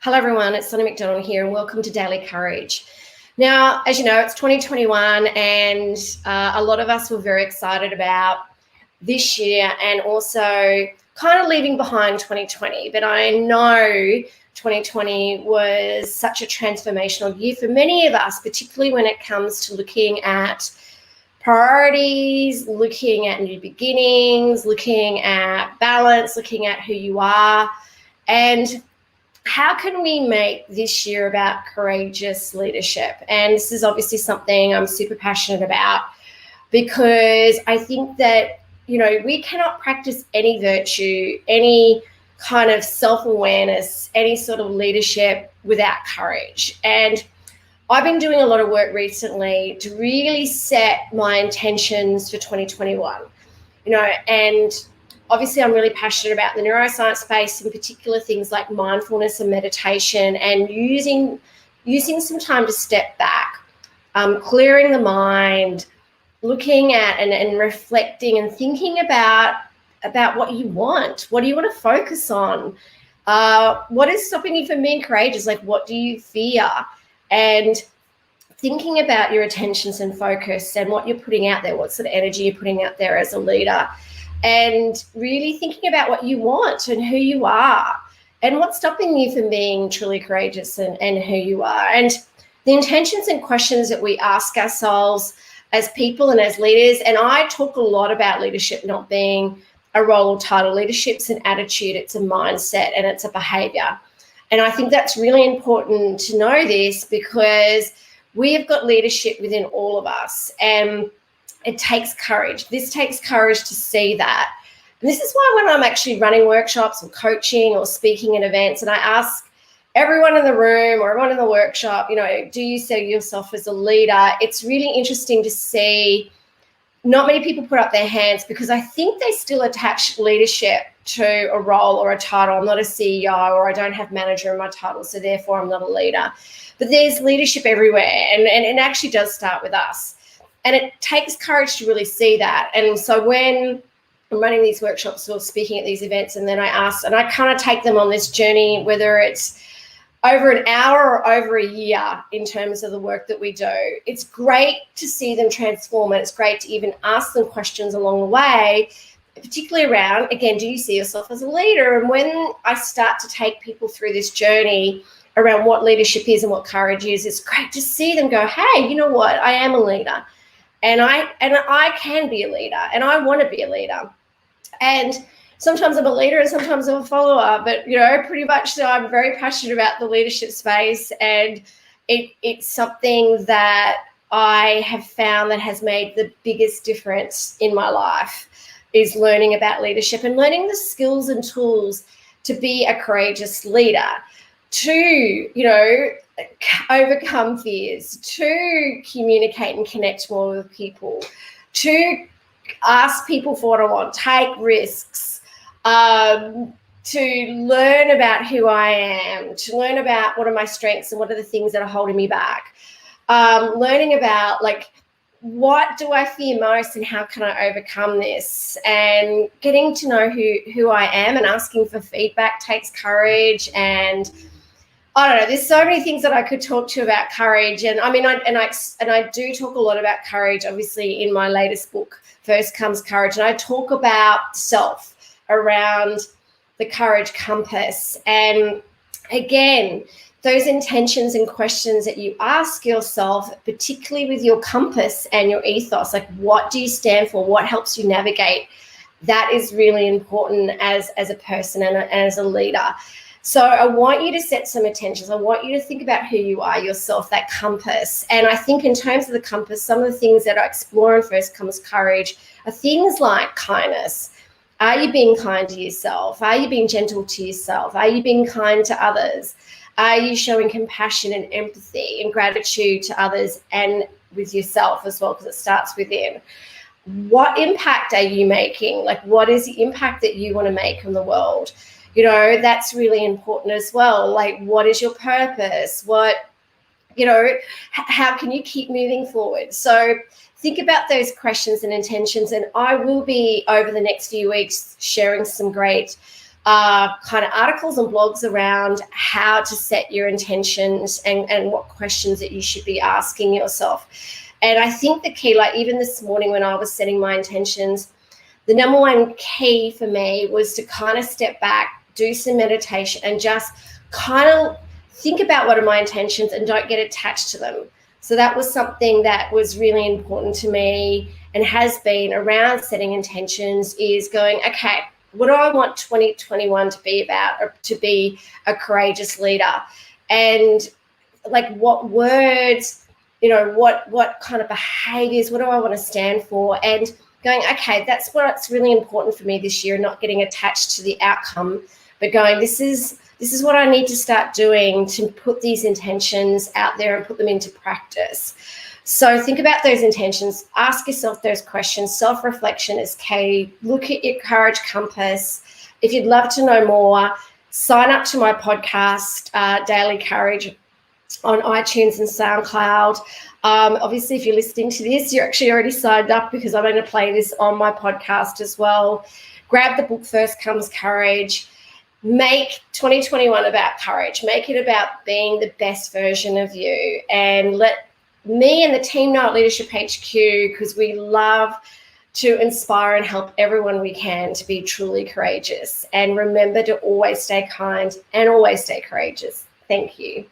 Hello, everyone. It's Sonny McDonald here, and welcome to Daily Courage. Now, as you know, it's 2021, and a lot of us were very excited about this year and also kind of leaving behind 2020. But I know 2020 was such a transformational year for many of us, particularly when it comes to looking at priorities, looking at new beginnings, looking at balance, looking at who you are. And how can we make this year about courageous leadership? And this is obviously something I'm super passionate about, because I think that, we cannot practice any virtue, any kind of self-awareness, any sort of leadership without courage. And I've been doing a lot of work recently to really set my intentions for 2021, and obviously, I'm really passionate about the neuroscience space, in particular things like mindfulness and meditation, and using some time to step back, clearing the mind, looking at and reflecting and thinking about what you want. What do you want to focus on? What is stopping you from being courageous? Like, what do you fear? And thinking about your attentions and focus and what you're putting out there, what sort of energy you're putting out there as a leader. And really thinking about what you want and who you are and what's stopping you from being truly courageous and who you are. And the intentions and questions that we ask ourselves as people and as leaders. And I talk a lot about leadership not being a role or title. Leadership's an attitude, it's a mindset, and it's a behavior. And I think that's really important to know this, because we have got leadership within all of us. And it takes courage. This takes courage to see that. And this is why when I'm actually running workshops or coaching or speaking at events, and I ask everyone in the room or everyone in the workshop, do you see yourself as a leader? It's really interesting to see not many people put up their hands, because I think they still attach leadership to a role or a title. I'm not a CEO, or I don't have manager in my title, so therefore I'm not a leader. But there's leadership everywhere, and it actually does start with us. And it takes courage to really see that. And so when I'm running these workshops or speaking at these events, and then I kind of take them on this journey, whether it's over an hour or over a year in terms of the work that we do, it's great to see them transform. And it's great to even ask them questions along the way, particularly around, again, do you see yourself as a leader? And when I start to take people through this journey around what leadership is and what courage is, it's great to see them go, hey, you know what? I am a leader. And I can be a leader, and I want to be a leader. And sometimes I'm a leader and sometimes I'm a follower, but, pretty much so I'm very passionate about the leadership space. And it's something that I have found that has made the biggest difference in my life, is learning about leadership and learning the skills and tools to be a courageous leader, to, overcome fears, to communicate and connect more with people, to ask people for what I want, take risks, to learn about who I am, to learn about what are my strengths and what are the things that are holding me back, learning about, like, what do I fear most and how can I overcome this, and getting to know who I am and asking for feedback takes courage. And I don't know, there's so many things that I could talk to you about courage. And I mean, I do talk a lot about courage, obviously, in my latest book, First Comes Courage. And I talk about self, around the courage compass. And again, those intentions and questions that you ask yourself, particularly with your compass and your ethos, like, what do you stand for? What helps you navigate? That is really important as a person and as a leader. So I want you to set some intentions. I want you to think about who you are yourself, that compass. And I think in terms of the compass, some of the things that I explore in First Comes Courage are things like kindness. Are you being kind to yourself? Are you being gentle to yourself? Are you being kind to others? Are you showing compassion and empathy and gratitude to others and with yourself as well, because it starts within? What impact are you making? Like, what is the impact that you want to make in the world? That's really important as well. Like, what is your purpose? How can you keep moving forward? So think about those questions and intentions. And I will be, over the next few weeks, sharing some great kind of articles and blogs around how to set your intentions and what questions that you should be asking yourself. And I think the key, like even this morning when I was setting my intentions, the number one key for me was to kind of step back, do some meditation, and just kind of think about what are my intentions and don't get attached to them. So that was something that was really important to me and has been around setting intentions, is going, okay, what do I want 2021 to be about, or to be a courageous leader? And like what words, what kind of behaviors, what do I want to stand for? And going, okay, that's what's really important for me this year, not getting attached to the outcome, but going, this is what I need to start doing to put these intentions out there and put them into practice. So think about those intentions, ask yourself those questions. Self-reflection is key. Look at your courage compass. If you'd love to know more, sign up to my podcast, Daily Courage, on iTunes and SoundCloud. Obviously, if you're listening to this, you're actually already signed up, because I'm going to play this on my podcast as well. Grab the book, First Comes Courage. Make 2021 about courage. Make it about being the best version of you, and let me and the team know at Leadership HQ, because we love to inspire and help everyone we can to be truly courageous. And remember to always stay kind and always stay courageous. Thank you.